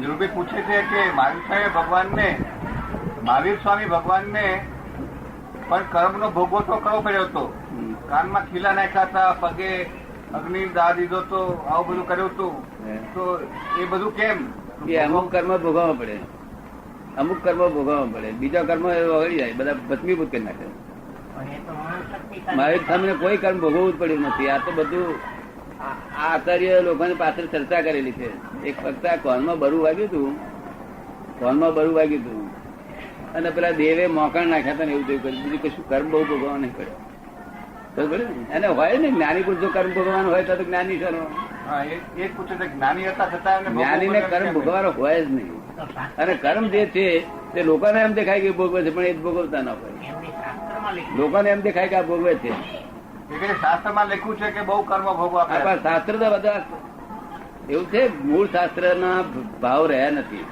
ધ્રુવભાઈ પૂછે છે કે મહાવીર સ્વામી ભગવાનને પણ કર્મનો ભોગવો તો કરવો પડ્યો હતો. કાનમાં ખીલા નાખ્યા હતા, પગે અગ્નિ દા દીધો તો, આવું બધું કર્યું હતું. તો એ બધું કેમ? એ અમુક કર્મ ભોગવવા પડે, અમુક કર્મ ભોગવવા પડે. બીજા કર્મ વળી જાય, બધા ભસ્મીભૂત કરી નાખે. મહાવીર સ્વામીને કોઈ કર્મ ભોગવવું જ પડ્યું નથી. આ તો બધું આ આચાર્ય લોકોની પાછળ ચર્ચા કરેલી છે. એક ફક્ત આ કોનમાં બરું વાગ્યું હતું, અને પેલા દેવે મોકણ નાખ્યા હતા ને એવું કર્યું. બીજું કશું કર્મ બહુ ભોગવવા નહીં પડે. એને હોય ને જ્ઞાની પુરુષ જો કર્મ ભોગવવાનું હોય તો જ્ઞાની છે. જ્ઞાની ને કર્મ ભોગવવાનો હોય જ નહીં. અને કર્મ જે છે તે લોકોને એમ દેખાય કે ભોગવે છે, પણ એ જ ભોગવતા ના હોય. લોકોને એમ દેખાય કે આ ભોગવે છે. શાસ્ત્રમાં લખ્યું છે કે બહુ કર્મ ભોગવા. શાસ્ત્ર તો બધા એવું છે, મૂળ શાસ્ત્ર ના ભાવ રહ્યા નથી.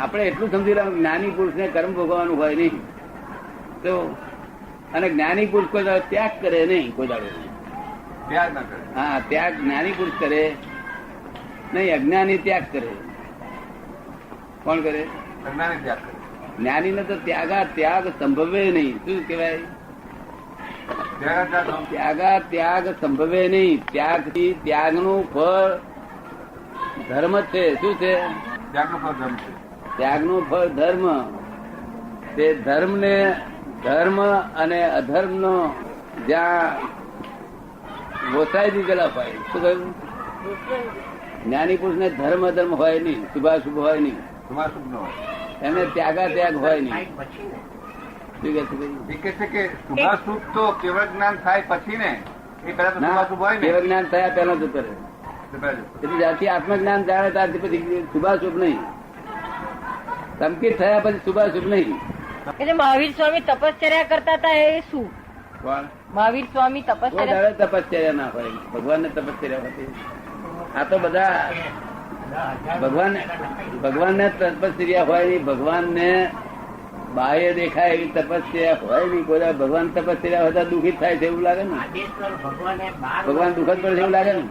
આપણે એટલું સમજી રહ્યા જ્ઞાની પુરુષ ને કર્મ ભોગવવાનું હોય નહીં. તો અને જ્ઞાની પુરુષ કોઈ દાડો ત્યાગ કરે નહીં, કોઈ દાડો ત્યાગ ના કરે. હા, ત્યાગ જ્ઞાની પુરુષ કરે નહીં, અજ્ઞાની ત્યાગ કરે. કોણ કરે? અજ્ઞાની ત્યાગ કરે. જ્ઞાની ને તો ત્યાગ સંભવે નહીં. શું કેવાય? ત્યાગ સંભવે નહીં. ત્યાગનું ફળ ધર્મ છે. શું છે? ત્યાગનું ફળ ધર્મ છે. ત્યાગનું ફળ ધર્મ. તે ધર્મ અને અધર્મ નો જ્યાં વસાઈ દીધેલા હોય. શું કહ્યું? જ્ઞાની પુરુષ ને ધર્મ અધર્મ હોય નહીં, શુભાશુભ હોય નહીં, એમને ત્યાગ હોય નહીં. શુભાશુભ તો કેવળ જ્ઞાન થાય પછી ને, એ પેલા તો શુભાશુભ હોય ને. કેવળ જ્ઞાન થયા પેલા તો કરે. એટલે જ્યારથી આત્મજ્ઞાન જાણે ત્યારથી પછી શુભાશુભ નહીં. સંકિત થયા પછી શુભાશુભ નહીં. એટલે મહાવીર સ્વામી તપશ્ચર્યા કરતા હતા એ શું? મહાવીર સ્વામી તપશ્ચર્યા ના હોય, ભગવાન ને તપશ્ચર્યા હતી. આ તો બધા ભગવાન ને તપશ્ચર્યા હોય નહીં, ભગવાન ને બાહ્ય દેખાય એવી તપસ્યા હોય નહીં. કોઈ ભગવાન તપસ્યા હોય દુઃખી થાય છે એવું લાગે ને. ભગવાન દુઃખદ પડે એવું લાગે ને.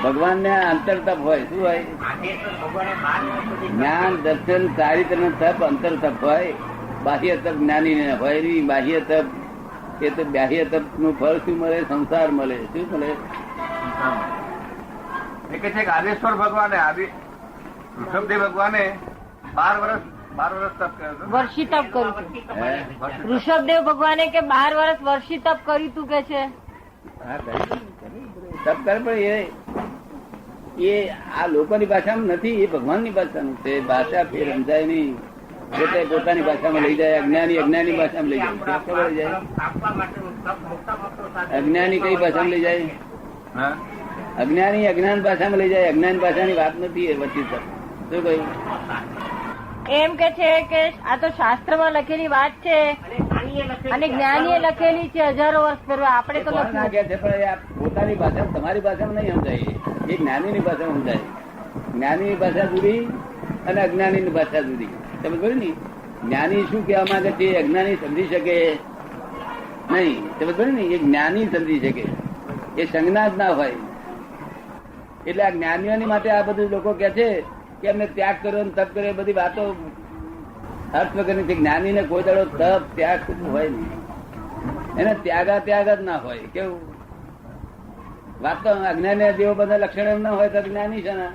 ભગવાન ને અંતર તપ હોય. શું હોય? જ્ઞાન, દર્શન, ચારિત્ર નો તપ અંતર તપ હોય. બાહ્ય તપ જ્ઞાની ને હોય નહીં. બાહ્ય તપ એ તો બાહ્ય તપ નું ફળ શું મળે? સંસાર મળે. શું મળે? આદેશ્વર ભગવાને ઋષભદેવ ભગવાને 12 વર્ષ તપ કર્યું. વર્ષી તપ કર્યું. ઋષભદેવ ભગવાને કે 12 વર્ષ વર્ષી તપ કર્યું તું કે છે. તપ કરે પણ એ આ લોકોની ભાષામાં નથી, એ ભગવાનની ભાષાનું છે. ભાષા ફેર સમજાય નહીં. પોતે પોતાની ભાષામાં લઈ જાય. અજ્ઞાની ભાષામાં લઈ જાય. અજ્ઞાની કઈ ભાષામાં લઈ જાય? અજ્ઞાની અજ્ઞાન ભાષામાં લઈ જાય. અજ્ઞાન ભાષાની વાત નથી એ વચ્ચે. શું કહ્યું? એમ કે છે કે આ તો શાસ્ત્રમાં લખેલી વાત છે અને જ્ઞાનીએ લખેલી છે હજારો વર્ષ પહેલા. આપણે તો લખ્યું છે પણ પોતાની ભાષા તમારી ભાષામાં નહીં સમજાય. એ જ્ઞાનીની ભાષામાં સમજાય. જ્ઞાનીની ભાષા જુદી અને અજ્ઞાનીની ભાષા જુદી. તમે કહ્યું ને, જ્ઞાની શું કહેવા માંગે છે અજ્ઞાની સમજી શકે નહીં. તમે કહ્યું ને, એ જ્ઞાની સમજી શકે. એ સંજ્ઞા જ ના હોય. એટલે આ જ્ઞાનીઓની માટે આ બધું લોકો કે છે કે એમને ત્યાગ કર્યો ને તપ કર્યો, બધી વાતો અર્થ વગરની છે. જ્ઞાની ને કોઈ દાડો તપ ત્યાગ હોય નહીં. એને ત્યાગ જ ના હોય. કેવું વાત તો અજ્ઞાની જેવો બધા લક્ષણ ના હોય તો જ્ઞાની છે ને.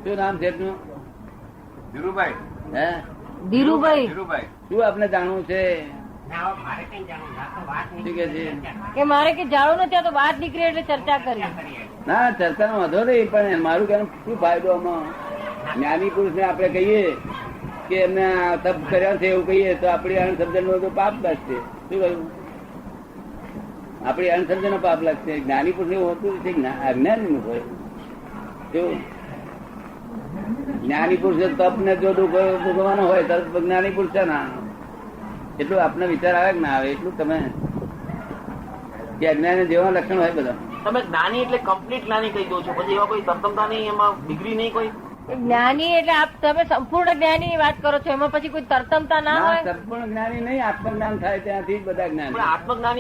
શું નામ છે એમનું? ધીરુભાઈ. હે ધીરુભાઈ. શું આપને જાણવું છે? કે મારે કે જાણવું નથી, તો વાત નીકળી એટલે ચર્ચા કરી. ના, ચર્ચાનો વાંધો નહીં, પણ મારું કહેવાનું શું ફાયદો આમાં? જ્ઞાની પુરુષ ને આપણે કહીએ કે એમને તપ કર્યા છે એવું કહીએ તો આપણી અણસમજણ નો તો પાપ લાગશે. શું કહ્યું? આપણી અણસમજણ નો પાપ લાગશે. જ્ઞાની પુરુષ એવું હોતું છે, અજ્ઞાની નું હોય. કેવું? જ્ઞાની પુરુષ તપ ને જો ભોગવવાનો હોય તો જ્ઞાની પુરુષ છે ના. એટલું આપને વિચાર આવે કે ના આવે એટલું તમે કે અજ્ઞાની જેવા લક્ષણ હોય બધા. તમે જ્ઞાની એટલે કમ્પ્લીટ જ્ઞાની કહી દો છો, પછી એવા કોઈ તત્વતા નહીં, એમાં ડિગ્રી નહીં કોઈ? જ્ઞાની એટલે આપ તમે સંપૂર્ણ જ્ઞાની ની વાત કરો છો, એમાં પછી કોઈ તરતમતા ના હોય? સંપૂર્ણ જ્ઞાની નહીં, આત્મજ્ઞાન થાય ત્યાંથી જ બધા જ્ઞાન. આત્મજ્ઞાન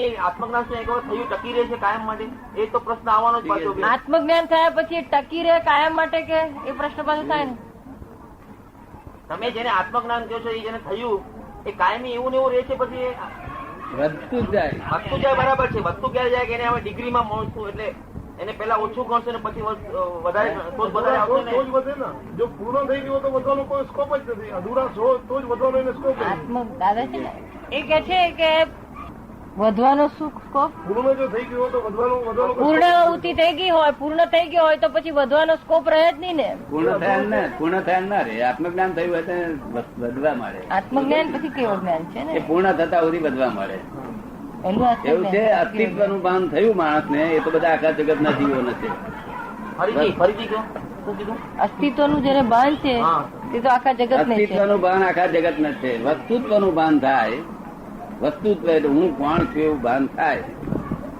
શું એક વખત થયું ટકી રહે છે કાયમ માટે? એ તો પ્રશ્ન આવવાનો જ પાછો. આત્મજ્ઞાન થયા પછી ટકી રહે કાયમ માટે કે એ પ્રશ્ન પાછો થાય ને? તમે જેને આત્મજ્ઞાન કહો છો એ જેને થયું એ કાયમી એવું ને એવું રહે છે, પછી વધતું જ જાય. વધતું જાય. બરાબર છે, વધતું ક્યારે જાય કે એને હવે ડિગ્રીમાં મળશું એટલે એને પેલા ઓછું ગણશે ને પછી વધારે આવશે તો જ વધે ને. જો પૂર્ણ થઈ ગયો તો વધવાનો કોઈ સ્કોપ જ નથી. અધૂરા છો તો જ વધવાનો એને સ્કોપ આત્મ દાદા છે ને એ કે છે કે વધવાનો શું સ્કોપ? પૂર્ણ જો થઈ ગયો તો વધવાનો પૂર્ણાહુતિ થઈ ગઈ હોય, પૂર્ણ થઈ ગયો હોય તો પછી વધવાનો સ્કોપ રહે જ નહીં ને. પૂર્ણ થયા ના રે. આત્મજ્ઞાન થયું હોય તો વધવા મળે. આત્મજ્ઞાન પછી કેવું જ્ઞાન છે ને? એ પૂર્ણ થતા સુધી વધવા મળે. એવું છે. અસ્તિત્વ નું ભાન થયું માણસ ને, એ તો બધા આખા જગત ના જીવો નથી. ફરીથી કહો, શું કીધું? અસ્તિત્વ નું જયારે ભાન છે તે તો આખા જગત ને છે. અસ્તિત્વ નું ભાન આખા જગત ને છે. વસ્તુત્વ નું ભાન થાય, વસ્તુત્વ એટલે હું કોણ છું એવું ભાન થાય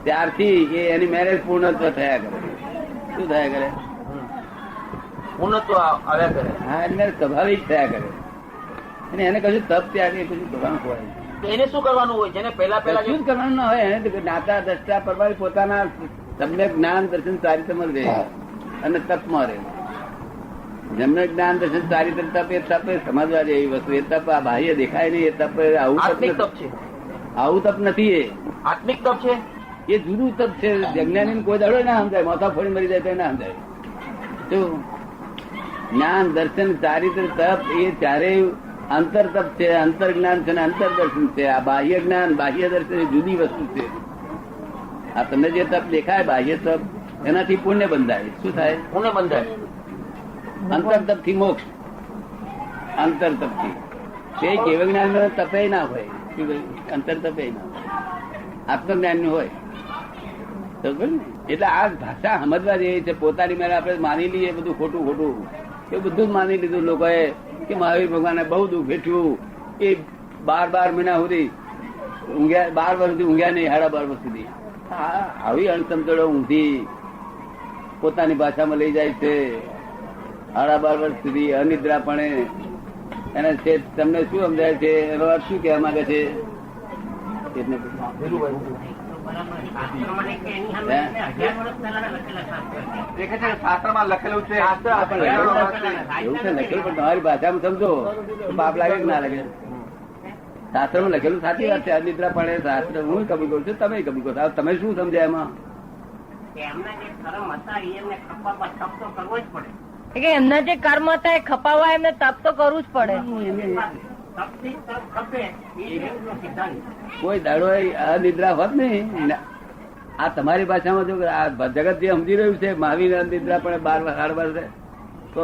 ત્યારથી એની મેરેજ પૂર્ણત્વ થયા કરે. શું થયા કરે? પૂર્ણત્વ આવ્યા કરે. હા, એટલે સ્વાભાવિક થયા કરે. અને એને કશું તપ ત્યાગ કશું કરવાનું હોય. તો એને શું કરવાનું હોય? જેને પેલા કશું જ કરવાનું ના હોય. એને તો નાતા દ્રષ્ટા પરવાર પોતાના સમ્યક જ્ઞાન દર્શન ચારિત્રમાં રહે અને તપમાં રહે. જેમને જ્ઞાન દર્શન ચારિત્ર તપ એ તપ એ સમજવા જેવી વસ્તુ. એ તપ આ બાહ્ય દેખાય નહીં. એ તપ આવું આત્મિક તપ છે. આવું તપ નથી. એ આત્મિક તપ છે. એ જુદું તપ છે. અજ્ઞાની કોઈ દાડો ના સમજાય. માથા ફોડી મરી જાય તો ના સમજાય. તો જ્ઞાન દર્શન ચારિત્ર તપ એ ચારે અંતર તપ છે. અંતર જ્ઞાન છે ને અંતર દર્શન છે. આ બાહ્ય જ્ઞાન બાહ્ય દર્શન એ જુદી વસ્તુ છે. આ તમને જે તપ દેખાય બાહ્ય તપ એનાથી પુણ્ય બંધાય. શું થાય? પુણ્ય બંધાય. અંતર તપ થી મોક્ષ. અંતર તપ થી તે કેવ જ્ઞાન તપે ના હોય. અંતર તપે ના હોય. આત્મજ્ઞાન નું હોય. એટલે આ ભાષા સમજવા જેવી છે. પોતાની મેળે આપણે માની લઈએ બધું ખોટું ખોટું એ બધું જ માની લીધું લોકોએ કે મહાવીર ભગવાને બહુ દુઃખ વેઠ્યું. એ 12 મહિના સુધી ઊંઘ્યા, 12 વર્ષ સુધી ઊંઘ્યા નહીં. 12.5 વર્ષ સુધી આવી અણસમતોડો ઊંઘી પોતાની ભાષામાં લઈ જાય છે. 12.5 વર્ષ સુધી અનિદ્રાપણે એને છે. તમને શું સમજાય છે? એનો અર્થ શું કહેવા માંગે છે? શાસ્ત્રમાં લખેલું છે. એવું છે લખેલું, પણ તમારી ભાષામાં સમજો તો પાપ લાગે કે ના લાગે? શાસ્ત્રમાં લખેલું સાચી વાત છે. અનિદ્રા પણ શાસ્ત્ર હું કબૂલ કરું છું, તમે કબૂલ કરો છો. તમે શું સમજાય એમાં? એમના જે કર્મ હતા એ ખપાવવા એમને તપ તો કરવું જ પડે. કોઈ દાડો અનિદ્રા હોત નહીં. આ તમારી ભાષામાં જો આ જગત જે સમજી રહ્યું છે મહાવીર અનિદ્રા પણ 12 વર્ષ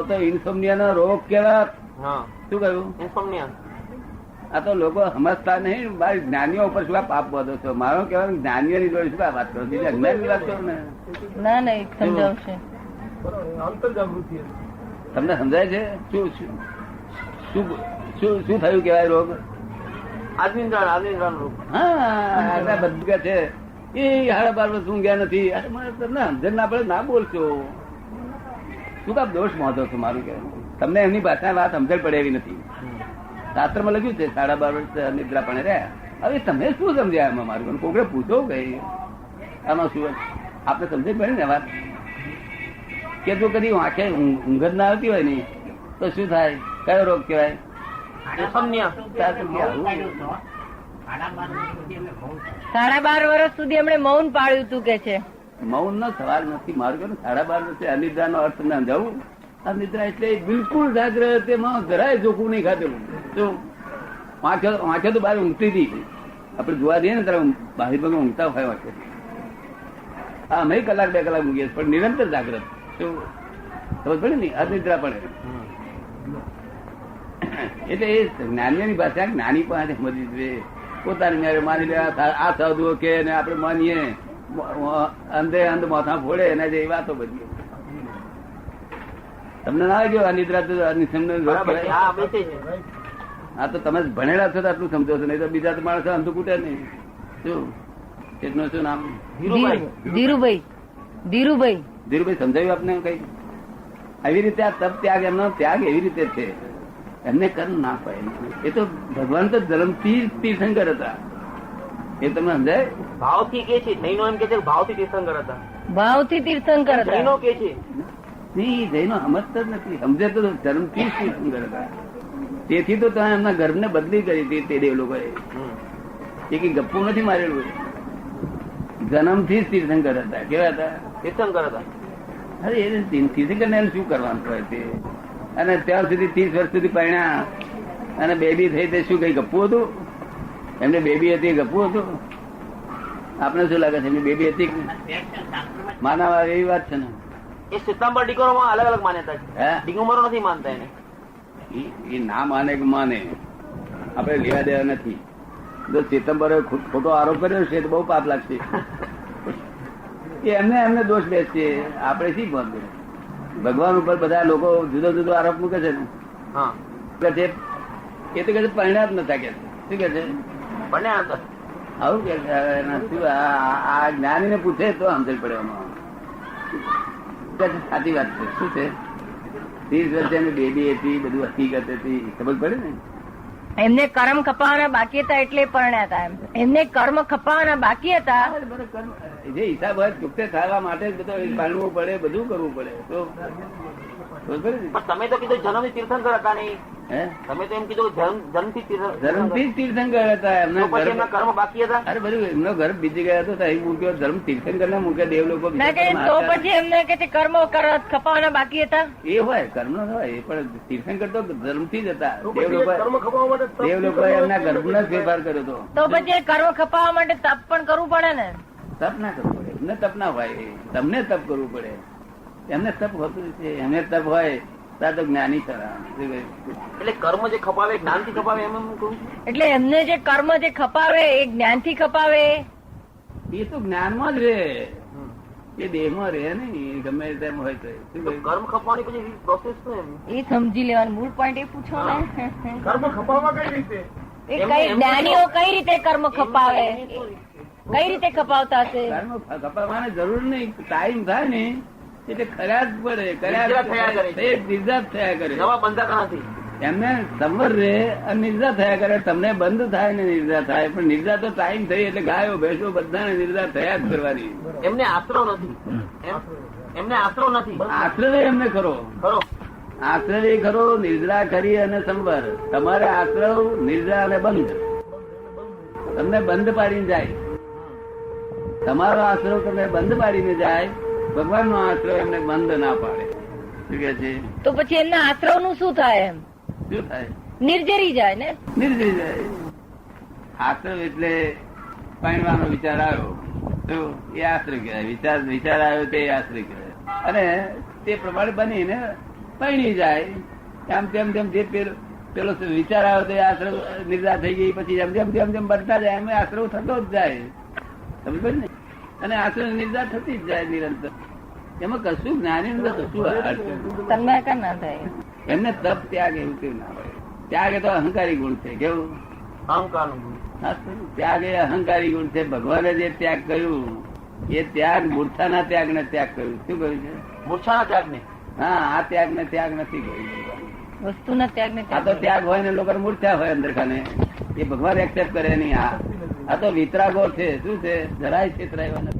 તો ઇન્સોમનિયા નો રોગ કેવા? શું કહ્યું? ઇન્સોમનિયા. આ તો લોકો સમજતા નહીં. મારી જ્ઞાનીઓ ઉપર શું પાપ બધો છો? મારો કહેવાય જ્ઞાનીઓની જોડે શું વાત કરો? બીજા અજ્ઞાનની વાત કરો ને. ના ના એક સમજાવશે. અંતર જાગૃતિ. તમને સમજાય છે? શું શું શું થયું કેવાય રોગ? આદિન્દ્રાણ રોગ. હા, બધું છે. એ 12.5 વર્ષ ઊંઘ્યા નથી. તમને સમજણ ના પડે ના બોલશો. શું કાપ દોષ મોધો છો? મારું કહેવાય તમને એમની ભાષા વાત સમજણ પડે એવી નથી. શાસ્ત્રમાં લખ્યું છે 12.5 વર્ષ નિદ્રા પણ રહ્યા. હવે તમે શું સમજ્યા એમાં? મારું કોકડે પૂછો કઈ આમાં શું આપણે સમજણ પડે ને વાત? કે જો કદી આંખે ઊંઘ જ ના આવતી હોય ને તો શું થાય? કયો રોગ કહેવાય? ઇન્સોમનિયા. 12.5 વર્ષ સુધી એમણે મૌન પાડ્યું હતું કે છે. મૌન નો સવાલ નથી. મારું કહ્યું 12.5 વર્ષે અનિદ્રા નો અર્થ ના જવું. અનિદ્રા એટલે બિલકુલ જાગ્રત. તેમાં જરાય જોખું નહીં ખાધેલું. જો વાંખે તો બહાર ઊંઘતી હતી. આપડે જોવા જઈએ ને ત્યારે બહાર પગ ઊંઘતા હોય વાંખે. હા, અમે 1 કલાક 2 કલાક ઊંઘીએ પણ નિરંતર જાગ્રત. શું ખબર પડે ને? અનિદ્રા પડે. એટલે એ જ્ઞાનીઓની ભાષા જ્ઞાની પાસે સમજી જોઈએ. પોતાની મેરે માની લે આ સાધુઓ કે આપડે માનીએ અંધે અંધ માથા ફોડે એના જેવી વાતો બધી. તમને ના લાગ્યો અનિદ્રા તો હા તો તમે ભણેલા છો તો આટલું સમજો છો. નહીં તો બીજા તો માણસો અંધું કૂટે નહીં. શું કેટલું શું નામ? ધીરુભાઈ. ધીરુભાઈ ધીરુભાઈ સમજાવ્યું આપને કઈ? આવી રીતે આ તપ ત્યાગ એમનો ત્યાગ એવી રીતે છે, એમને કર્મ ના પાય. એ તો ભગવાન તો જન્મથી જ તીર્થંકર હતા, એ તમને સમજાય? ભાવથી કે છે જૈનો એમ કે છે કે ભાવથી તીર્થંકર હતા. ભાવથી તીર્થંકર હતા. જૈનો કે છે નહીં, જૈનો સમજતા જ નથી. સમજે તો જન્મથી જ તીર્થંકર હતા. તેથી તો તમે એમના ગર્ભને બદલી કરી હતી તે દેવ લોકોએ. એ કઈ ગપ્પુ નથી મારેલું, જન્મથી જ તીર્થંકર હતા. કેવા હતા? તીર્થંકર હતા. અરે એ તીર્થંકર ને શું કરવાનું હોય તે? અને ત્યાં સુધી 30 વર્ષ સુધી પરણ્યા અને બેબી થઈ તે શું કઈ ગપ્પુ હતું? એમને બેબી હતી ગપ્પુ હતું? આપને શું લાગે છે એમની બેબી હતી? માનવ એવી વાત છે ને. એ સિતંબર ડિગોરોમાં અલગ અલગ માન્યતા છે. હે? ડિગોમરો નથી માનતા એને. એ ના માને કે માને, આપણે લેવા દેવા નથી. જો સિતંબરે ખોટો આરોપ કર્યો છે તો બહુ પાપ લાગશે. એમને દોષ બેસશે, આપણે શી બાંધે? ભગવાન ઉપર બધા લોકો જુદો જુદો આરોપ મૂકે છે ને. હા કે છે એ તો કે પરિણામ નતા કે શું કે છે બંને હતા. આવું કે છે. એના શું આ જ્ઞાની ને પૂછે તો સમજણ પડે એમાં. સાચી વાત છે. શું છે? 30 વર્ષે એની બેબી હતી, બધું હકીકત હતી, ખબર પડે ને. એમને કર્મ ખપાવાના બાકી હતા એટલે પરણ્યા હતા. એમને કર્મ ખપાવાના બાકી હતા. જે હિસાબ હોય ચૂકતે થવા માટે જ બધું પાડવું પડે, બધું કરવું પડે. તો ખબર પડે ને? પણ તમે તો કીધું જન્મથી તીર્થંકર હતા નહીં. હે? તમે તો એમ કીધું કે જન્મથી ધર્મથી જ તીર્થંકર હતા. એમના તો પછી એમના કર્મ બાકી હતા. અરે બધું એમનો ઘર બીજી ગયા હતો અહીં મૂક્યો. ધર્મ તીર્થંકર ના મૂક્યા દેવ લોકો. ના કે તો પછી એમને કે છે કર્મ ખપાવાના બાકી હતા. એ હોય કર્મ નો હોય, એ પણ તીર્થંકર તો ધર્મથી જ હતા. તો દેવ પછી લોકો કર્મ ખપાવવા માટે તપ દેવ લોકો એમના ગર્ભનો જ ફેરફાર કર્યો હતો. તો પછી કર્મ ખપાવવા માટે તપ પણ કરવું પડે ને. તપ ના કરવું પડે, એમને તપ ના હોય. તમને તપ કરવું પડે, એમને તપ હોતું છે. એમને તપ હોય ત્યાં તો જ્ઞાની ખરા. એટલે કર્મ જે ખપાવે જ્ઞાનથી ખપાવે એમ એમ કહું છું. એટલે એમને જે કર્મ જે ખપાવે એ જ્ઞાનથી ખપાવે. એ તો જ્ઞાનમાં જ રહે, એ દેહમાં રહે નહીં. ગમે તેમ હોય તો શું તો કહ્યું? કર્મ ખપવાની પછી પ્રોસેસ શું એમ? એ સમજી લેવાનું મૂળ પોઈન્ટ એ પૂછો ને. કર્મ ખપાવવા કઈ રીતે? એ કઈ જ્ઞાનીઓ કઈ રીતે કર્મ ખપાવે, કઈ રીતે ખપાવતા હશે? કર્મ કપાવવાની જરૂર નહીં. ટાઈમ થાય ને એટલે ખર્યા જ પડે. નિર્જાત થયા કરે છે. નિર્જાત થયા કરે. નવા બંધાતા નથી. એમને સંવર રહે અને નિર્જા થયા કરે. તમને બંધ થાય ને નિર્જા થાય, પણ નિર્જા તો ટાઈમ થઈ એટલે ગાયો ભેંસો બધાને નિર્જા થયા જ કરવાની. એમને આશરો નથી. એમને આશરો નથી. આશ્રય એમને ખરો, ખરો આશ્રય ખરો. નિર્જા કરી અને સંવર. તમારે આશ્રય નિર્જા અને બંધ તમને બંધ પાડીને જાય. તમારો આશ્રય તમને બંધ પાડીને જાય, ભગવાન નો આશ્રય એમને બંધ ના પાડે. શું કે છે? તો પછી એમના આશ્રવ નું શું થાય? એમ શું થાય? નિર્જરી જાય ને. નિર્જય જાય. આશ્રય એટલે પાણવાનો વિચાર આવ્યો તો એ આશ્રય કહેવાય. વિચાર આવ્યો તે આશ્રય કહેવાય. અને તે પ્રમાણે બનીને પૈણી જાય. આમ તેમ તેમ જે પેલો વિચાર આવ્યો તો આશ્રય નિર્જા થઈ ગઈ. પછી જેમ જેમ જેમ જેમ બનતા જાય એમ આશ્રય થતો જ જાય. સમજ ને? અને આશ્રય નિર્જા થતી જ જાય નિરંતર. એમાં કશું જ્ઞાની કશું તન્માકાર ના થાય. એમને તપ ત્યાગ એવું કેવું ના હોય. ત્યાગ એ તો અહંકારી ગુણ છે. કેવું? અહંકાર ત્યાગ એ અહંકારી ગુણ છે. ભગવાને જે ત્યાગ કર્યું એ ત્યાગ મૂર્છાના ત્યાગ ને ત્યાગ કર્યું. શું કહ્યું છે? મૂર્છાના ત્યાગ ને. હા, આ ત્યાગ ને ત્યાગ નથી કર્યું. વસ્તુના ત્યાગ ને આ તો ત્યાગ હોય ને લોકો મૂર્છા હોય અંદર ખાને, એ ભગવાન એક્સેપ્ટ કરે નહીં. આ તો વિતરાગો છે. શું છે? જરાય છેતરાયો નથી.